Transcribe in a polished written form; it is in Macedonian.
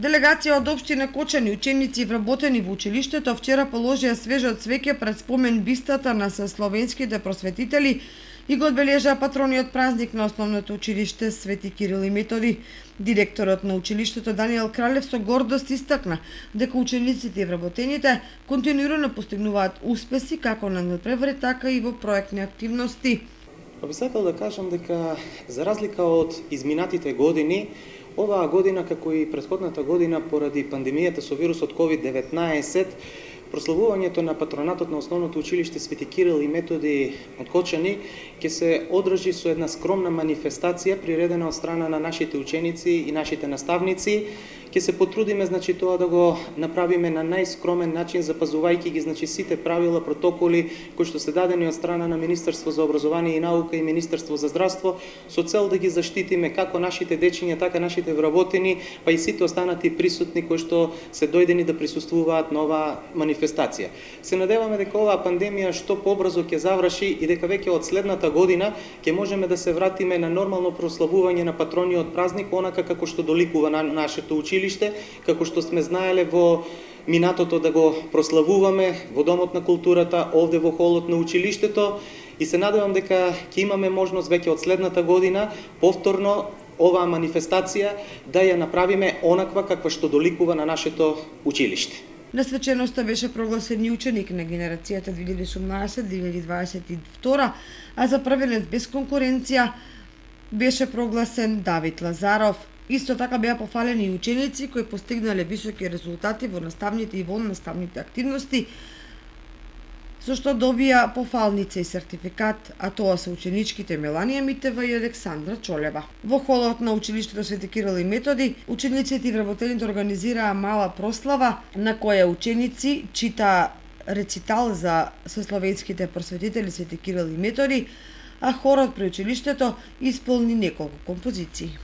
Делегација од општина Кочани, ученици вработени во училиштето, вчера положија свежо цвеќе пред спомен бистата на словенските просветители и го одбележаа патрониот празник на основното училиште Свети Кирил и Методи. Директорот на училиштето Даниел Кралев со гордост истакна дека учениците и вработените континуирано постигнуваат успеси како на надпревари, така и во проектни активности. Би сакал да кажам дека за разлика од изминатите години, оваа година, како и претходната година, поради пандемијата со вирусот COVID-19, прославувањето на патронатот на основното училиште Свети Кирил и Методи од Кочани ќе се одржи со една скромна манифестација приредена од страна на нашите ученици и нашите наставници. Ќе се потрудиме тоа да го направиме на најскромен начин, запазувајќи ги сите правила, протоколи кои што се дадени од страна на Министерство за образование и наука и Министерство за здравство, со цел да ги заштитиме како нашите дечиња, така нашите вработени, па и сите останати присутни кои што се дојдени да присуствуваат на оваа манифестација. Се надеваме дека оваа пандемија што побрзо ќе заврши и дека веќе од следната година ќе можеме да се вратиме на нормално прославување на патрониот празник, онака како што доликува на нашето училиште, како што сме знаеле во минатото да го прославуваме во Домот на културата, овде во холот на училиштето, и се надевам дека ќе имаме можност веќе од следната година повторно оваа манифестација да ја направиме онаква каква што доликува на нашето училиште. На свеченоста беше прогласен и ученик на генерацијата 2018-2022, а за првенец без конкуренција беше прогласен Давид Лазаров. Исто така беа пофалени и ученици кои постигнале високи резултати во наставните и воннаставните активности, со што добија пофалница и сертификат, а тоа се ученичките Меланија Митева и Александра Чолева. Во холот на училиштето Свети Кирил и Методи, учениците и вработените организираа мала прослава на која ученици читаа рецитал за сословенските просветители Свети Кирил и Методи, а хорот при училиштето исполни неколку композиции.